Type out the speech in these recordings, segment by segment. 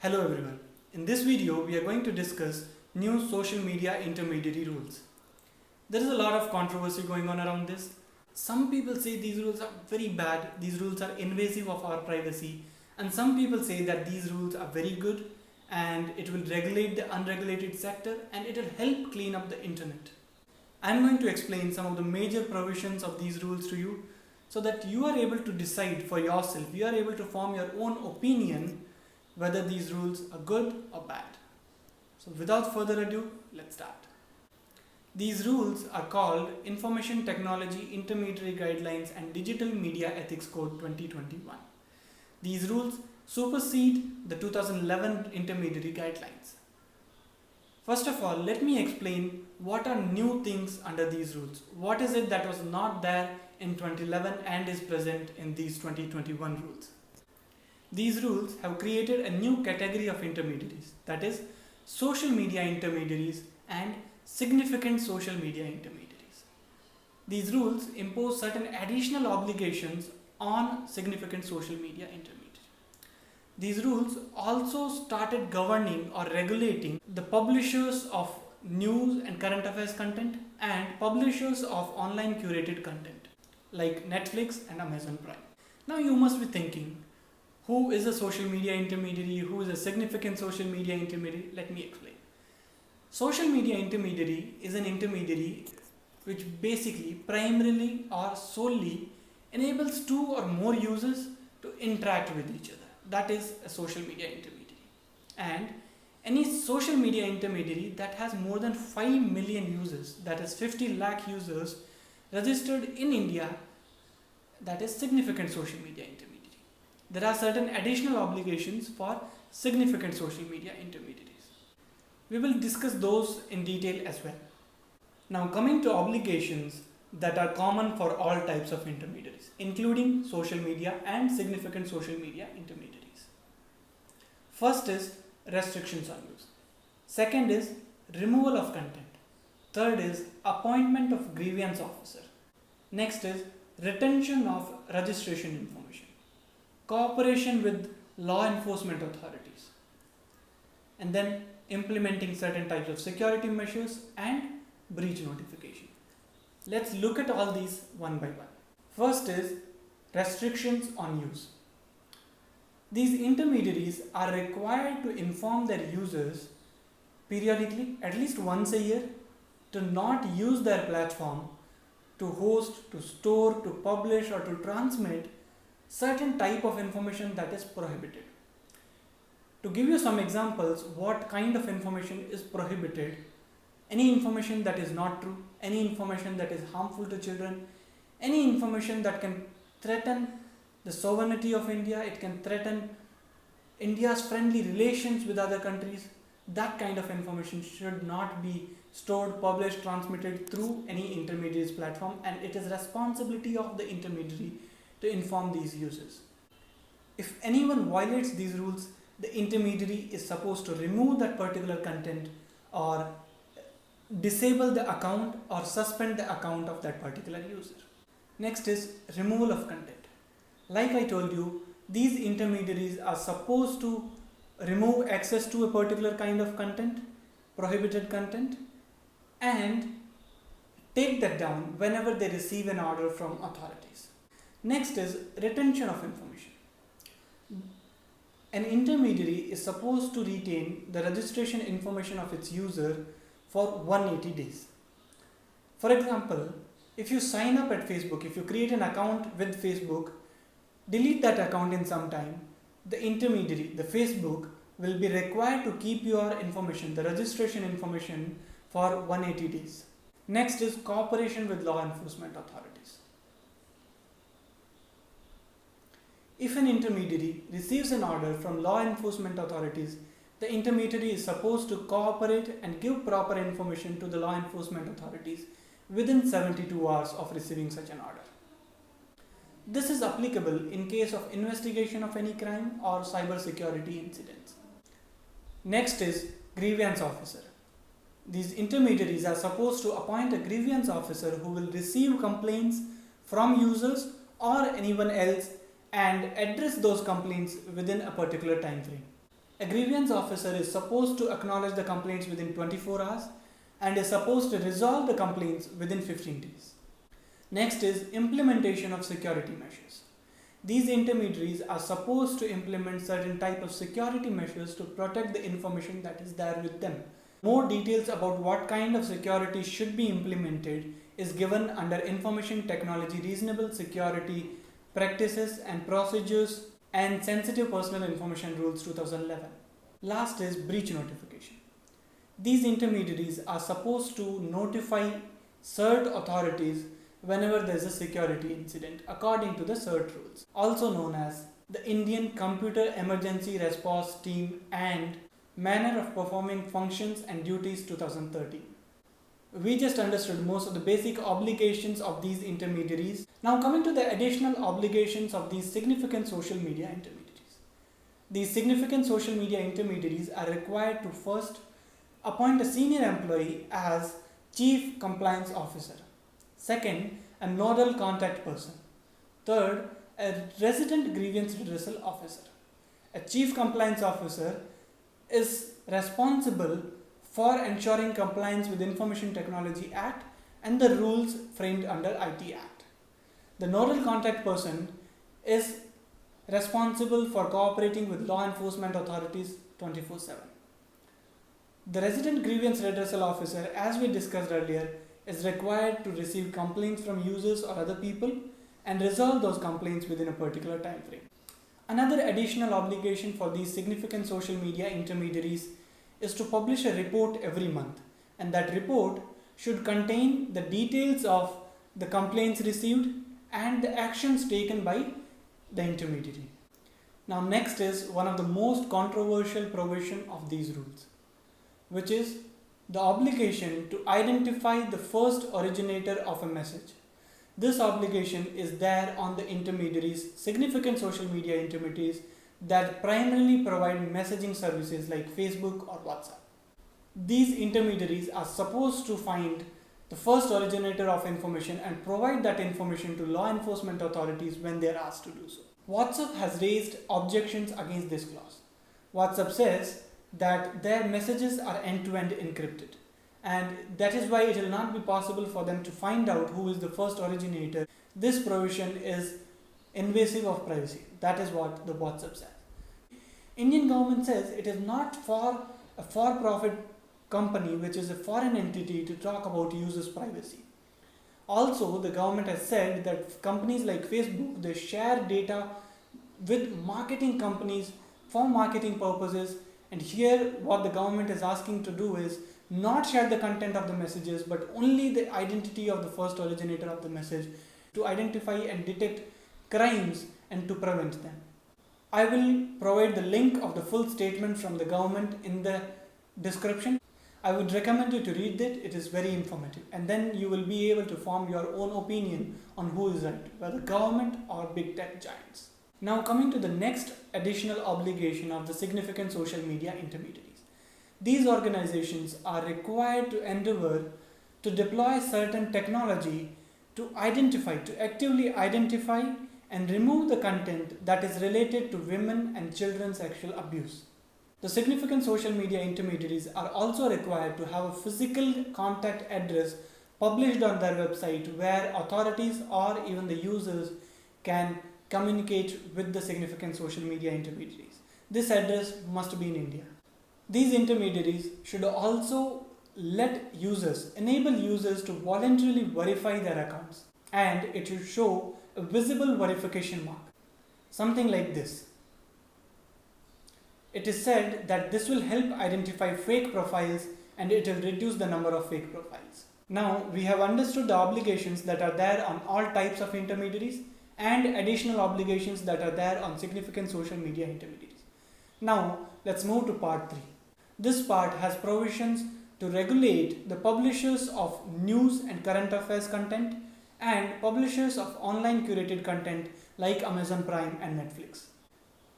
Hello everyone. In this video, we are going to discuss new social media intermediary rules. There is a lot of controversy going on around this. Some people say these rules are very bad, these rules are invasive of our privacy, and some people say that these rules are very good and it will regulate the unregulated sector and it will help clean up the internet. I am going to explain some of the major provisions of these rules to you so that you are able to decide for yourself, you are able to form your own opinion whether these rules are good or bad. So without further ado, let's start. These rules are called Information Technology Intermediary Guidelines and Digital Media Ethics Code 2021. These rules supersede the 2011 intermediary guidelines. First of all, let me explain what are new things under these rules. What is it that was not there in 2011 and is present in these 2021 rules? These rules have created a new category of intermediaries, that is, social media intermediaries and significant social media intermediaries. These rules impose certain additional obligations on significant social media intermediaries. These rules also started governing or regulating the publishers of news and current affairs content and publishers of online curated content like Netflix and Amazon Prime. Now you must be thinking, who is a social media intermediary? Who is a significant social media intermediary? Let me explain. Social media intermediary is an intermediary which basically primarily or solely enables two or more users to interact with each other. That is a social media intermediary. And any social media intermediary that has more than 5 million users, that is 50 lakh users registered in India, that is significant social media intermediary. There are certain additional obligations for significant social media intermediaries. We will discuss those in detail as well. Now coming to obligations that are common for all types of intermediaries, including social media and significant social media intermediaries. First is restrictions on use. Second is removal of content. Third is appointment of grievance officer. Next is retention of registration information. Cooperation with law enforcement authorities, and then implementing certain types of security measures and breach notification. Let's look at all these one by one. First is restrictions on use. These intermediaries are required to inform their users periodically, at least once a year, to not use their platform to host, to store, to publish, or to transmit certain type of information that is prohibited. To give you some examples, what kind of information is prohibited: any information that is not true, any information that is harmful to children, any information that can threaten the sovereignty of India, it can threaten India's friendly relations with other countries. That kind of information should not be stored, published, transmitted through any intermediary's platform, and it is responsibility of the intermediary to inform these users. If anyone violates these rules, the intermediary is supposed to remove that particular content or disable the account or suspend the account of that particular user. Next is removal of content. Like I told you, these intermediaries are supposed to remove access to a particular kind of content, prohibited content, and take that down whenever they receive an order from authorities. Next is retention of information. An intermediary is supposed to retain the registration information of its user for 180 days. For example, if you sign up at Facebook, if you create an account with Facebook, delete that account in some time, the intermediary, the Facebook, will be required to keep your information, the registration information, for 180 days. Next is cooperation with law enforcement authorities. If an intermediary receives an order from law enforcement authorities, the intermediary is supposed to cooperate and give proper information to the law enforcement authorities within 72 hours of receiving such an order. This is applicable in case of investigation of any crime or cyber security incidents. Next is grievance officer. These intermediaries are supposed to appoint a grievance officer who will receive complaints from users or anyone else and address those complaints within a particular time frame. A grievance officer is supposed to acknowledge the complaints within 24 hours and is supposed to resolve the complaints within 15 days. Next is implementation of security measures. These intermediaries are supposed to implement certain type of security measures to protect the information that is there with them. More details about what kind of security should be implemented is given under Information Technology Reasonable Security Practices and Procedures and Sensitive Personal Information Rules 2011. Last is breach notification. These intermediaries are supposed to notify CERT authorities whenever there is a security incident according to the CERT rules, also known as the Indian Computer Emergency Response Team and Manner of Performing Functions and Duties 2013. We just understood most of the basic obligations of these intermediaries. Now coming to the additional obligations of these significant social media intermediaries. These significant social media intermediaries are required to first appoint a senior employee as Chief Compliance Officer. Second, a nodal contact person. Third, a resident grievance redressal officer. A Chief Compliance Officer is responsible for ensuring compliance with Information Technology Act and the rules framed under IT Act. The nodal contact person is responsible for cooperating with law enforcement authorities 24/7. The resident grievance redressal officer, as we discussed earlier, is required to receive complaints from users or other people and resolve those complaints within a particular time frame. Another additional obligation for these significant social media intermediaries is to publish a report every month, and that report should contain the details of the complaints received and the actions taken by the intermediary. Now next is one of the most controversial provision of these rules, which is the obligation to identify the first originator of a message. This obligation is there on the intermediaries, significant social media intermediaries that primarily provide messaging services like Facebook or WhatsApp. These intermediaries are supposed to find the first originator of information and provide that information to law enforcement authorities when they are asked to do so. WhatsApp has raised objections against this clause. WhatsApp says that their messages are end-to-end encrypted, and that is why it will not be possible for them to find out who is the first originator. This provision is invasive of privacy. That is what the WhatsApp says. Indian government says it is not for a for-profit company, which is a foreign entity, to talk about users' privacy. Also, the government has said that companies like Facebook, they share data with marketing companies for marketing purposes, and here what the government is asking to do is not share the content of the messages but only the identity of the first originator of the message to identify and detect crimes and to prevent them. I will provide the link of the full statement from the government in the description. I would recommend you to read it. It is very informative, and then you will be able to form your own opinion on who is right, whether government or big tech giants. Now coming to the next additional obligation of the significant social media intermediaries. These organizations are required to endeavor to deploy certain technology to actively identify and remove the content that is related to women and children's sexual abuse. The significant social media intermediaries are also required to have a physical contact address published on their website where authorities or even the users can communicate with the significant social media intermediaries. This address must be in India. These intermediaries should also enable users to voluntarily verify their accounts, and it should show a visible verification mark, something like this. It is said that this will help identify fake profiles and it will reduce the number of fake profiles. Now we have understood the obligations that are there on all types of intermediaries and additional obligations that are there on significant social media intermediaries. Now let's move to part 3. This part has provisions to regulate the publishers of news and current affairs content and publishers of online curated content like Amazon Prime and Netflix.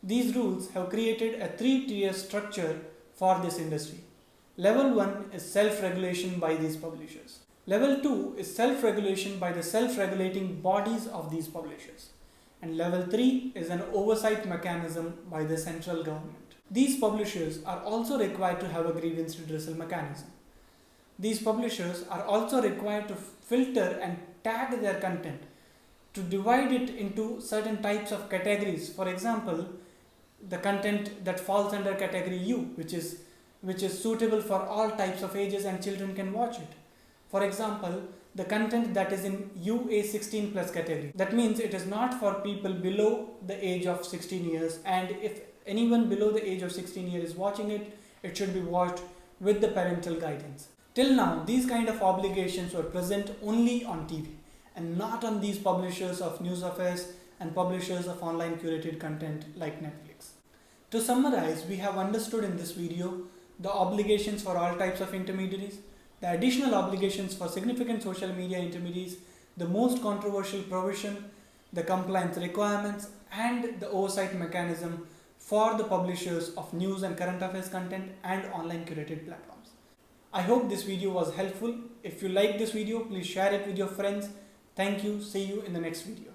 These rules have created a 3-tier structure for this industry. Level 1 is self-regulation by these publishers. Level 2 is self-regulation by the self-regulating bodies of these publishers. And level 3 is an oversight mechanism by the central government. These publishers are also required to have a grievance redressal mechanism. These publishers are also required to filter and tag their content, to divide it into certain types of categories. For example, the content that falls under category U, which is suitable for all types of ages and children can watch it. For example, the content that is in UA16 plus category, that means it is not for people below the age of 16 years, and if anyone below the age of 16 years is watching it, it should be watched with the parental guidance. Till now, these kind of obligations were present only on TV and not on these publishers of news affairs and publishers of online curated content like Netflix. To summarize, we have understood in this video the obligations for all types of intermediaries, the additional obligations for significant social media intermediaries, the most controversial provision, the compliance requirements, and the oversight mechanism for the publishers of news and current affairs content and online curated platforms. I hope this video was helpful. If you like this video, please share it with your friends. Thank you. See you in the next video.